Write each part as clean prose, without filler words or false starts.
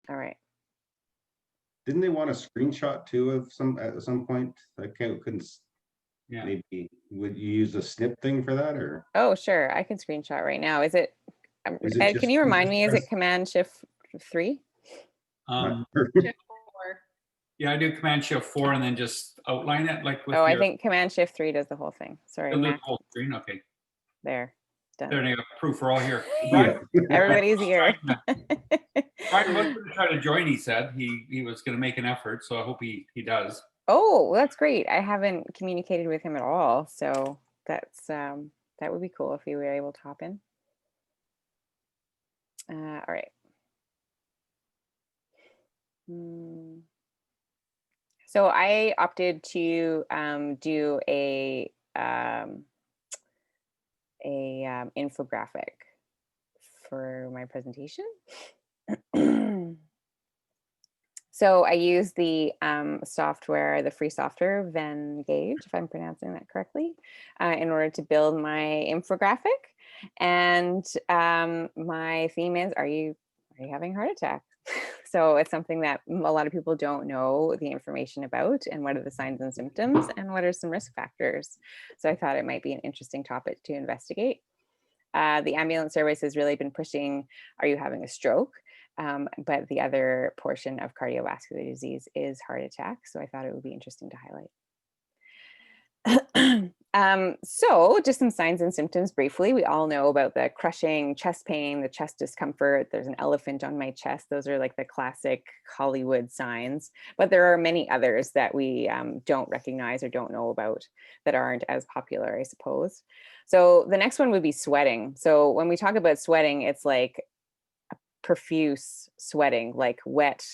All right. Didn't they want a screenshot too of at some point? I couldn't. Yeah. Maybe would you use a snip thing for that, or Oh, sure. I can screenshot right now. Is it, is it Ed, just can you remind me, is press- it Command Shift 3? Um, Shift 4. yeah, I do Command Shift 4 and then just outline it like with Oh, I your think Command Shift 3 does the whole thing. Sorry, the Mac. whole screen. Okay, There. there Done. you go. Proof we're all here. Yeah. Everybody's here. Brian was going to try to join. He said he was going to make an effort, so I hope he does. Oh, well, that's great. I haven't communicated with him at all. So that's that would be cool if he were able to hop in. All right. So I opted to do a infographic for my presentation. So I use the software, the free software Venngage, if I'm pronouncing that correctly, in order to build my infographic. And my theme is, are you having a heart attack? So it's something that a lot of people don't know the information about, and what are the signs and symptoms, and what are some risk factors. So I thought it might be an interesting topic to investigate. The ambulance service has really been pushing, are you having a stroke? But the other portion of cardiovascular disease is heart attack. So I thought it would be interesting to highlight. So just some signs and symptoms briefly. We all know about the crushing chest pain, the chest discomfort. There's an elephant on my chest. Those are like the classic Hollywood signs, but there are many others that we don't recognize or don't know about that aren't as popular, I suppose. So the next one would be sweating. So when we talk about sweating, it's like profuse sweating, like wet,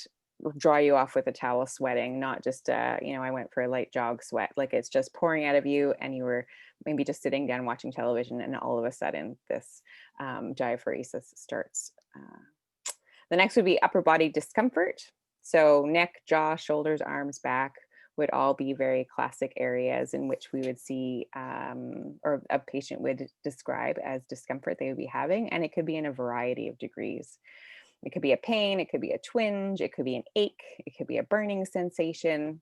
dry you off with a towel sweating, not just I went for a light jog sweat. Like it's just pouring out of you, and you were maybe just sitting down watching television, and all of a sudden this diaphoresis starts. The next would be upper body discomfort. So neck, jaw, shoulders, arms, back would all be very classic areas in which we would see or a patient would describe as discomfort they would be having, and it could be in a variety of degrees. It could be a pain, it could be a twinge, it could be an ache, it could be a burning sensation.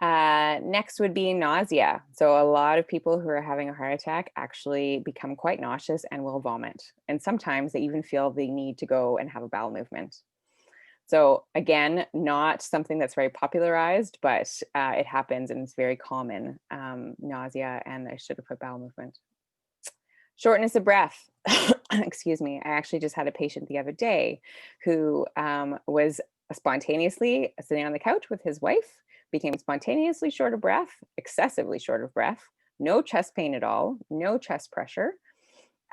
Next would be nausea. So a lot of people who are having a heart attack actually become quite nauseous and will vomit. And sometimes they even feel the need to go and have a bowel movement. So again, not something that's very popularized, but it happens and it's very common, nausea, and I should have put bowel movement. Shortness of breath. Excuse me. I actually just had a patient the other day who was spontaneously sitting on the couch with his wife, became spontaneously short of breath, excessively short of breath, no chest pain at all, no chest pressure,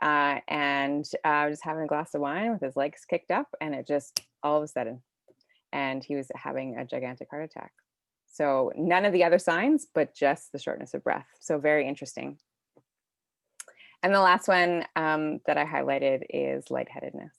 and just having a glass of wine with his legs kicked up, and it just all of a sudden, and he was having a gigantic heart attack. So none of the other signs, but just the shortness of breath. So very interesting. And the last one that I highlighted is lightheadedness.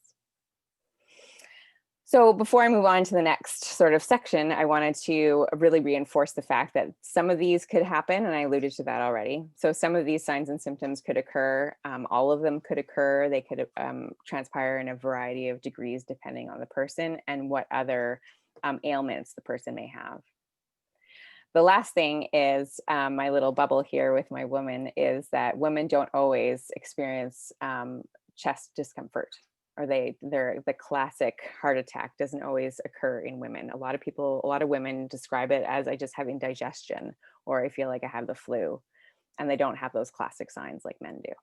So before I move on to the next sort of section, I wanted to really reinforce the fact that some of these could happen, and I alluded to that already. So some of these signs and symptoms could occur. All of them could occur. They could transpire in a variety of degrees depending on the person and what other ailments the person may have. The last thing is my little bubble here with my woman is that women don't always experience chest discomfort, or the classic heart attack doesn't always occur in women. A lot of women describe it as, I just have indigestion, or I feel like I have the flu, and they don't have those classic signs like men do.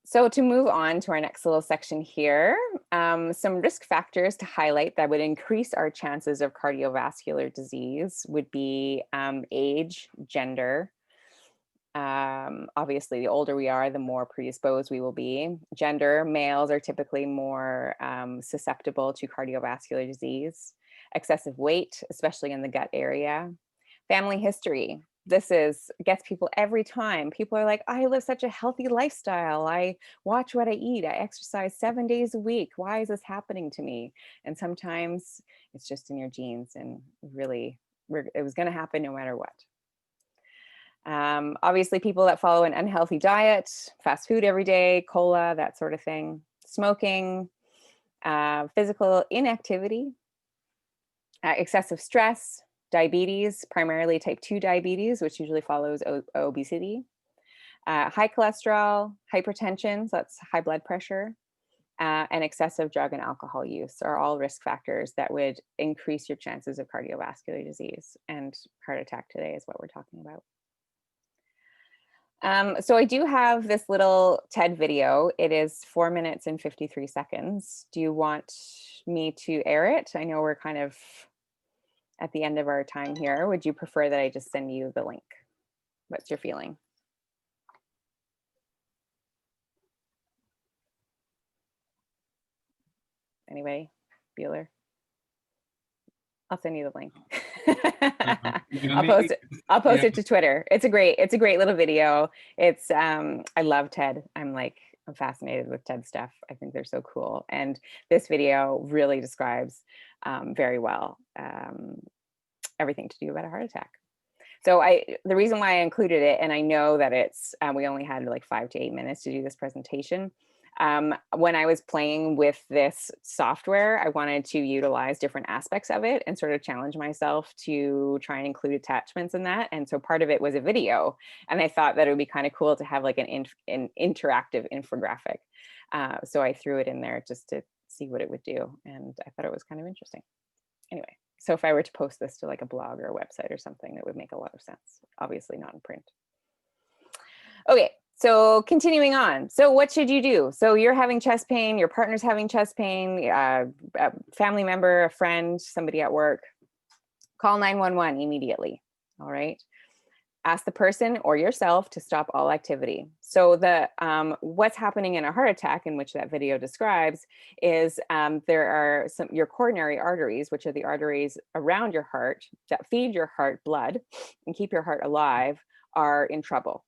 So to move on to our next little section here, some risk factors to highlight that would increase our chances of cardiovascular disease would be age, gender. Obviously, the older we are, the more predisposed we will be. Gender, males are typically more susceptible to cardiovascular disease. Excessive weight, especially in the gut area. Family history. This gets people every time. People are like, I live such a healthy lifestyle. I watch what I eat. I exercise 7 days a week. Why is this happening to me? And sometimes it's just in your genes, and really, it was going to happen no matter what. Obviously, people that follow an unhealthy diet, fast food every day, cola, that sort of thing. smoking, physical inactivity, excessive stress, diabetes, primarily type 2 diabetes, which usually follows obesity, high cholesterol, hypertension, so that's high blood pressure, and excessive drug and alcohol use are all risk factors that would increase your chances of cardiovascular disease, and heart attack today is what we're talking about. So I do have this little TED video. It is 4 minutes and 53 seconds. Do you want me to air it? I know we're kind of at the end of our time here. Would you prefer that I just send you the link? What's your feeling? Anybody? Bueller? I'll send you the link. I'll post it to Twitter. It's a great little video. It's I love TED. I'm fascinated with TED stuff. I think they're so cool. And this video really describes very well everything to do about a heart attack. So the reason why I included it, and I know that it's we only had like 5 to 8 minutes to do this presentation. When I was playing with this software, I wanted to utilize different aspects of it and sort of challenge myself to try and include attachments in that. And so part of it was a video. And I thought that it would be kind of cool to have like an interactive infographic. So I threw it in there just to see what it would do. And I thought it was kind of interesting. Anyway, so if I were to post this to like a blog or a website or something, that would make a lot of sense. Obviously not in print. Okay. So continuing on, so what should you do? So you're having chest pain, your partner's having chest pain, a family member, a friend, somebody at work, call 911 immediately, all right? Ask the person or yourself to stop all activity. So what's happening in a heart attack, in which that video describes, is there are your coronary arteries, which are the arteries around your heart that feed your heart blood and keep your heart alive, are in trouble.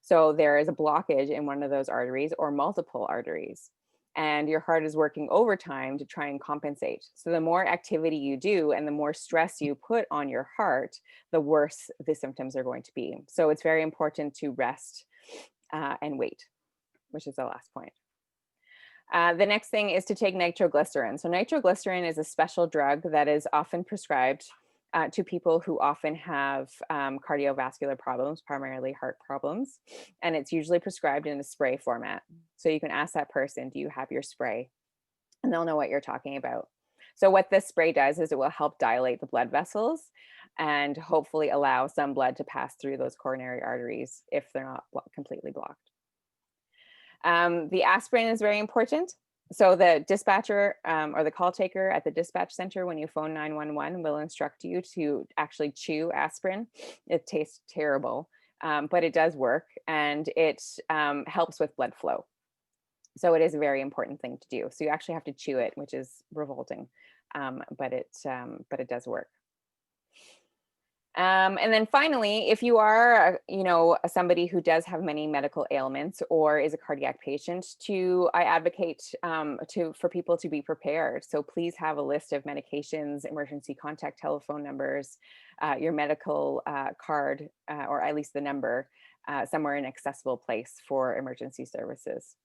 So there is a blockage in one of those arteries or multiple arteries, and your heart is working overtime to try and compensate. So the more activity you do and the more stress you put on your heart, the worse the symptoms are going to be. So it's very important to rest and wait, which is the last point. The next thing is to take nitroglycerin. So nitroglycerin is a special drug that is often prescribed to people who often have cardiovascular problems, primarily heart problems. And it's usually prescribed in a spray format. So you can ask that person, do you have your spray? And they'll know what you're talking about. So what this spray does is it will help dilate the blood vessels and hopefully allow some blood to pass through those coronary arteries if they're not completely blocked. The aspirin is very important. So the dispatcher or the call taker at the dispatch center, when you phone 911, will instruct you to actually chew aspirin. It tastes terrible, but it does work, and it helps with blood flow. So it is a very important thing to do. So you actually have to chew it, which is revolting, but it does work. And then finally, if you are, somebody who does have many medical ailments or is a cardiac patient, I advocate for people to be prepared. So please have a list of medications, emergency contact telephone numbers, your medical card, or at least the number, somewhere in an accessible place for emergency services.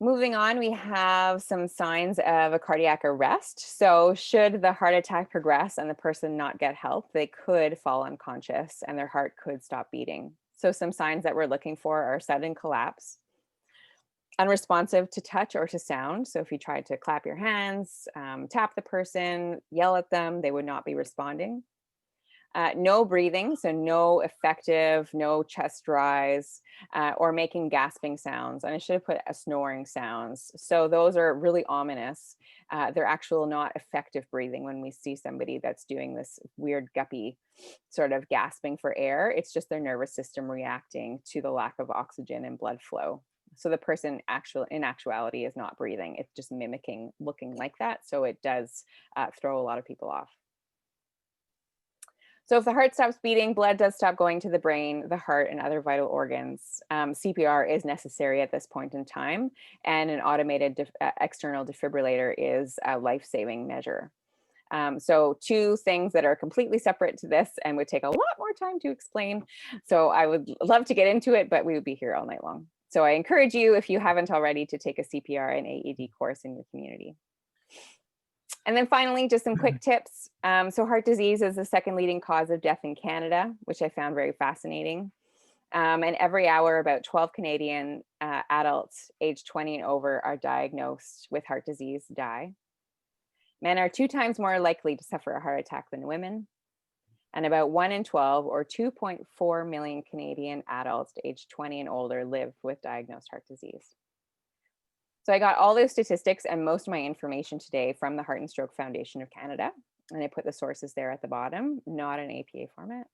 Moving on, we have some signs of a cardiac arrest. So should the heart attack progress and the person not get help, they could fall unconscious and their heart could stop beating. So some signs that we're looking for are sudden collapse, unresponsive to touch or to sound. So if you tried to clap your hands, tap the person, yell at them, they would not be responding. No breathing, so no chest rise, or making gasping sounds. And I should have put snoring sounds. So those are really ominous. They're actual not effective breathing when we see somebody that's doing this weird guppy sort of gasping for air. It's just their nervous system reacting to the lack of oxygen and blood flow. So the person in actuality is not breathing. It's just mimicking looking like that. So it does throw a lot of people off. So if the heart stops beating, blood does stop going to the brain, the heart, and other vital organs. CPR is necessary at this point in time, and an automated external defibrillator is a life-saving measure. So two things that are completely separate to this and would take a lot more time to explain. So I would love to get into it, but we would be here all night long. So I encourage you, if you haven't already, to take a CPR and AED course in your community. And then finally, just some quick tips. So heart disease is the second leading cause of death in Canada, which I found very fascinating. And every hour, about 12 Canadian adults aged 20 and over are diagnosed with heart disease die. Men are 2 times more likely to suffer a heart attack than women. And about 1 in 12, or 2.4 million Canadian adults aged 20 and older, live with diagnosed heart disease. So I got all those statistics and most of my information today from the Heart and Stroke Foundation of Canada. And I put the sources there at the bottom, not an APA format.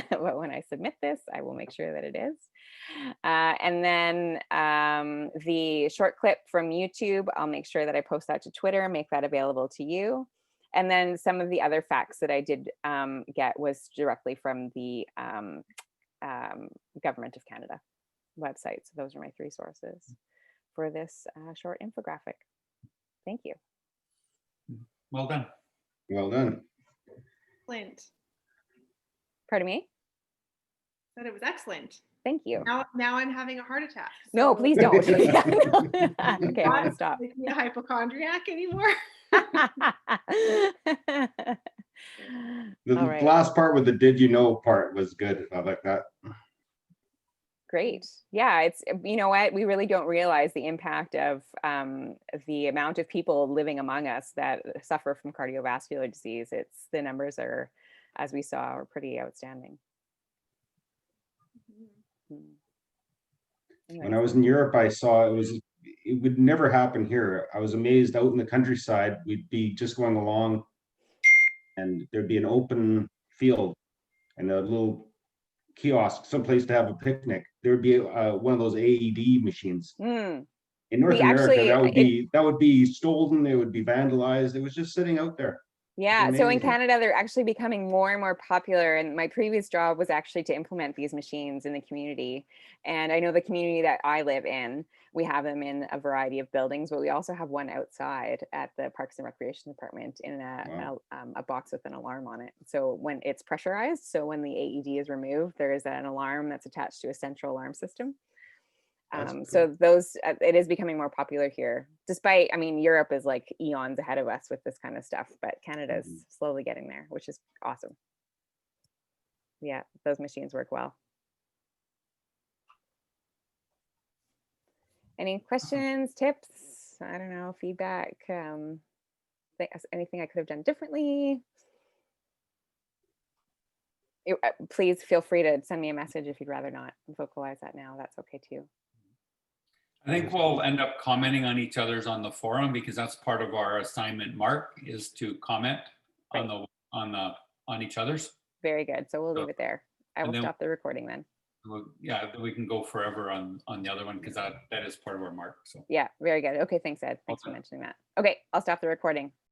But when I submit this, I will make sure that it is. And then the short clip from YouTube, I'll make sure that I post that to Twitter, make that available to you. And then some of the other facts that I did get was directly from the Government of Canada website. So those are my 3 sources for this short infographic. Thank you. Well done. Well done. Excellent. Pardon me? Said it was excellent. Thank you. Now I'm having a heart attack. No, so please don't. Okay, I want not to stop. make me a hypochondriac anymore. The All right. last part with the "did you know" part was good. I like that. Great. Yeah, it's, you know what, we really don't realize the impact of the amount of people living among us that suffer from cardiovascular disease. It's, the numbers are, as we saw, are pretty outstanding. When I was in Europe, I saw it would never happen here. I was amazed. Out in the countryside, we'd be just going along and there'd be an open field and a little kiosk, someplace to have a picnic. There'd be one of those AED machines. In North America, that would be stolen. It would be vandalized. It was just sitting out there. Yeah, so in Canada, they're actually becoming more and more popular. And my previous job was actually to implement these machines in the community. And I know the community that I live in, we have them in a variety of buildings, but we also have one outside at the Parks and Recreation Department in a box with an alarm on it. So when it's pressurized, so when the AED is removed, there is an alarm that's attached to a central alarm system. So those, it is becoming more popular here, despite, I mean, Europe is like eons ahead of us with this kind of stuff, but Canada is slowly getting there, which is awesome. Yeah, those machines work well. Any questions, tips? I don't know, feedback, anything I could have done differently? Please feel free to send me a message if you'd rather not vocalize that now. That's okay too. I think we'll end up commenting on each other's on the forum because that's part of our assignment, Mark, is to comment on each other's. Very good. So we'll leave it there. I will then stop the recording then. Yeah, we can go forever on the other one because that is part of our mark. So yeah, very good. Okay, thanks, Ed. Thanks for mentioning that. Okay, I'll stop the recording.